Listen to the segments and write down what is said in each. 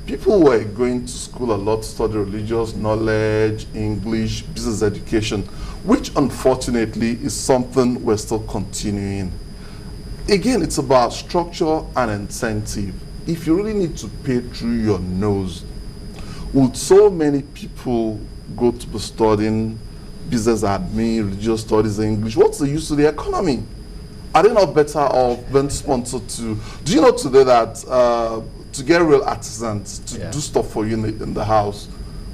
People were going to school a lot to study religious knowledge, English, business education, which unfortunately is something we're still continuing. Again, it's about structure and incentive. If you really need to pay through your nose, would so many people go to be studying business admin, religious studies, English? What's the use of the economy? Are they not better off being sponsored to? Do you know today that to get real artisans to do stuff for you in the house,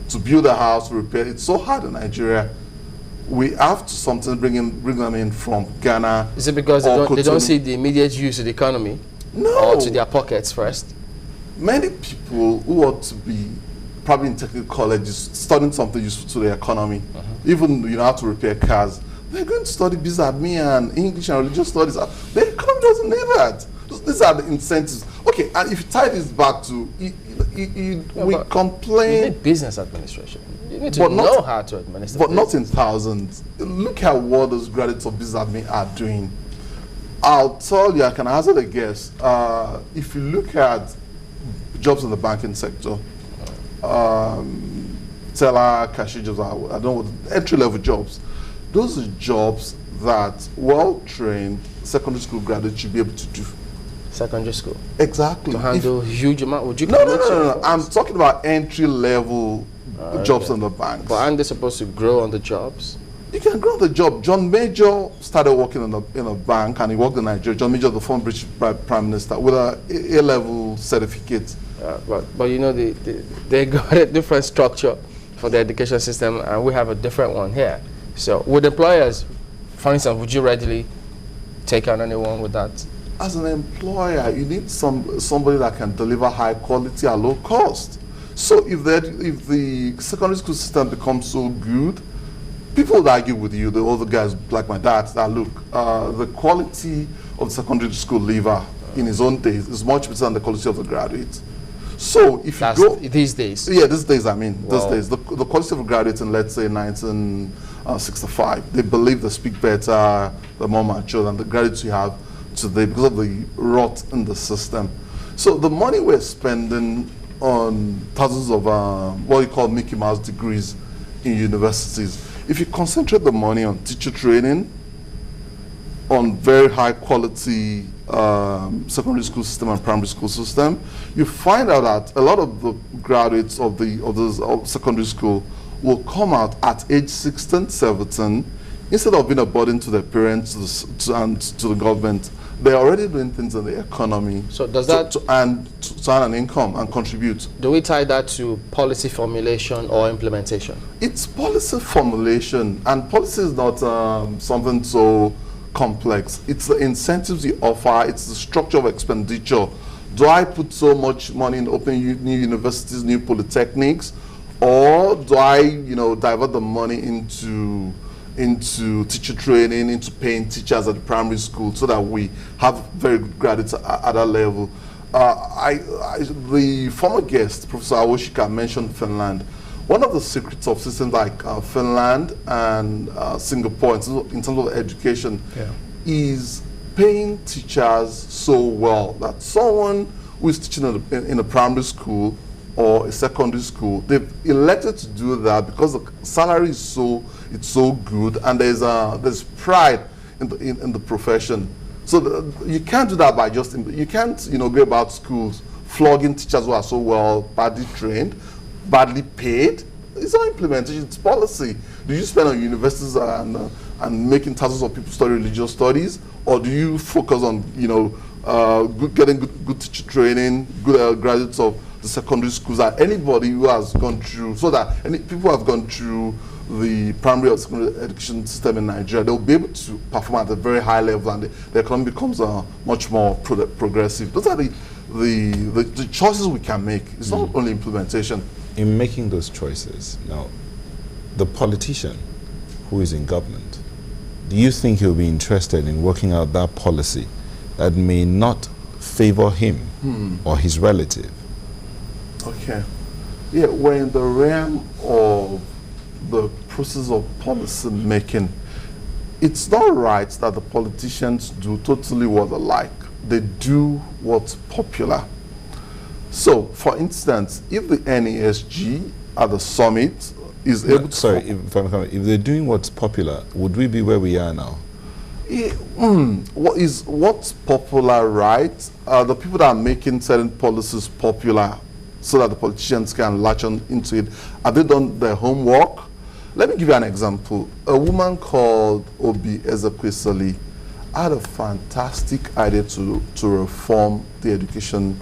to build a house, repair, it's so hard in Nigeria. We have to something bring them in from Ghana. Is it because they don't see the immediate use of the economy? No. Or to their pockets first? Many people who ought to be probably in technical colleges studying something useful to the economy, even how to repair cars, they're going to study business admin and English and religious studies. The economy doesn't need that. These are the incentives. Okay, and if you tie this back to, we complain. You need business administration. You need to know how to administer. But not in thousands. Look at what those graduates of business admin are doing. I'll tell you, I can hazard a guess. If you look at jobs in the banking sector, teller, cashier jobs, I don't know, entry-level jobs. Those are jobs that well-trained secondary school graduates should be able to do. Secondary school? Exactly. To handle huge amount? Would you? No. I'm talking about entry-level jobs in the banks. But aren't they supposed to grow on the jobs? You can grow on the job. John Major started working in a bank, and he worked in Nigeria. John Major, the former British Prime Minister, with a A-level certificate. But you know, they got a different structure for the education system, and we have a different one here. So with employers, for instance, would you readily take on anyone with that? As an employer, you need somebody that can deliver high quality at low cost. So if the secondary school system becomes so good, people would argue with you, the older guys like my dad, that look, the quality of the secondary school leaver in his own days is much better than the quality of the graduate. So if you go these days, these days, these days, the quality of a graduate in, let's say, 1965, they believe they speak better, they're more mature than the graduates you have today because of the rot in the system. So the money we're spending on thousands of what you call Mickey Mouse degrees in universities, if you concentrate the money on teacher training, on very high quality secondary school system and primary school system, you find out that a lot of the graduates of secondary school will come out at age 16, 17, instead of being a burden to their parents and to the government. They're already doing things in the economy. So does that to earn an income and contribute? Do we tie that to policy formulation or implementation? It's policy formulation, and policy is not something so complex. It's the incentives you offer, it's the structure of expenditure. Do I put so much money in opening new universities, new polytechnics, or do I, divert the money into teacher training, into paying teachers at the primary school so that we have very good graduates at that level? The former guest, Professor Awoshika, mentioned Finland. One of the secrets of systems like Finland and Singapore in terms of education is paying teachers so well that someone who is teaching in a primary school or a secondary school, they've elected to do that because the salary is so good, and there's pride in the profession. So you can't do that by you can't go about schools flogging teachers who are so well, badly trained, badly paid. It's not implementation, it's policy. Do you spend on universities and making thousands of people study religious studies, or do you focus on getting good teacher training, good graduates of the secondary schools, and anybody who has gone through, so that any people who have gone through the primary or secondary education system in Nigeria, they'll be able to perform at a very high level, and the economy becomes much more progressive. Those are the choices we can make. It's not only implementation. In making those choices, now, the politician who is in government, do you think he'll be interested in working out that policy that may not favor him or his relative? Okay. Yeah, we're in the realm of the process of policy making. It's not right that the politicians do totally what they like. They do what's popular. So, for instance, if the NESG at the summit is able to... Sorry, if they're doing what's popular, would we be where we are now? What's popular, right? The people that are making certain policies popular so that the politicians can latch on into it, have they done their homework? Let me give you an example. A woman called Obi Ezekwesili had a fantastic idea to reform the education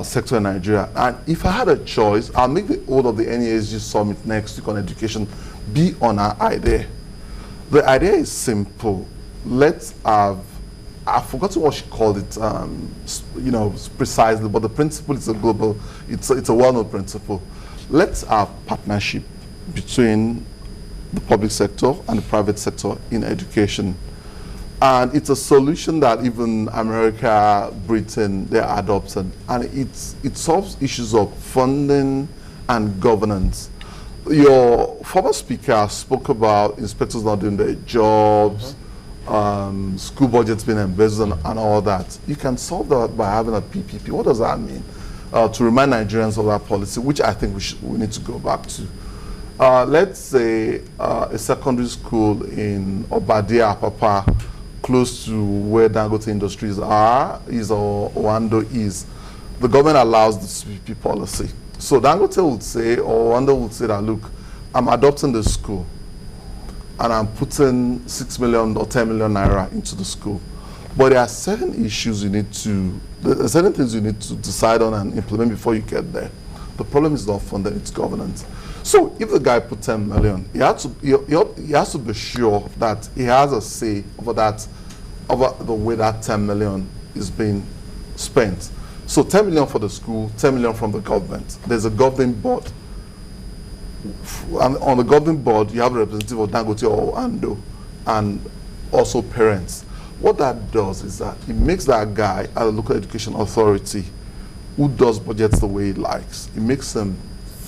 sector in Nigeria. And if I had a choice, I'll make the whole of the NESG summit next week on education be on our idea. The idea is simple. Let's have, I've forgotten what she called it, you know, precisely, but the principle is a global, it's a well-known principle. Let's have partnership between the public sector and the private sector in education. And it's a solution that even America, Britain, they adopted. And it solves issues of funding and governance. Your former speaker spoke about inspectors not doing their jobs, school budgets being embezzled and all that. You can solve that by having a PPP. What does that mean? To remind Nigerians of that policy, which I think we need to go back to. Let's say a secondary school in Obadia, Papa, close to where Dangote Industries is or Oando is. The government allows the PPP policy. So Dangote would say, or Oando would say that, look, I'm adopting the school and I'm putting 6 million or 10 million naira into the school. But there are certain issues there are certain things you need to decide on and implement before you get there. The problem is not funding, it's governance. So if the guy put 10 million, he has to be sure that he has a say over the way that 10 million is being spent. So 10 million for the school, 10 million from the government. There's a governing board. And on the governing board, you have a representative of Dangote or Ando and also parents. What that does is that it makes that guy at a local education authority who does budgets the way he likes, it makes them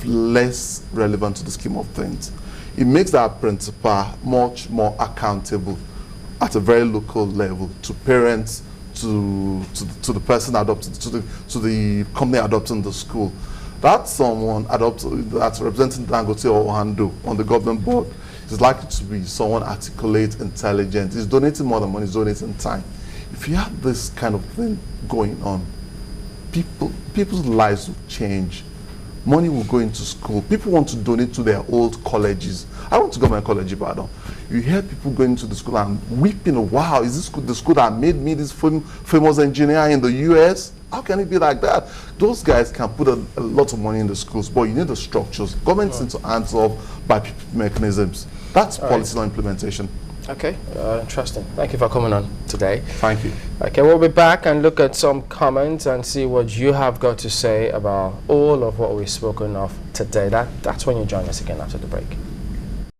less relevant to the scheme of things. It makes that principal much more accountable at a very local level to parents, to the person adopted, to the company adopting the school. That's someone that's representing Dangote or Ohando on the government board is likely to be someone articulate, intelligent. He's donating more than money, he's donating time. If you have this kind of thing going on, people's lives will change. Money will go into school. People want to donate to their old colleges. I went to government college, Ibadan. You hear people going to the school and weeping, wow, is this the school that made me this famous engineer in the US? How can it be like that? Those guys can put a lot of money in the schools, but you need the structures. Governments need to answer by PPP mechanisms. That's policy, not implementation. Okay, interesting. Thank you for coming on today. Thank you. Okay, we'll be back and look at some comments and see what you have got to say about all of what we've spoken of today. That's when you join us again after the break.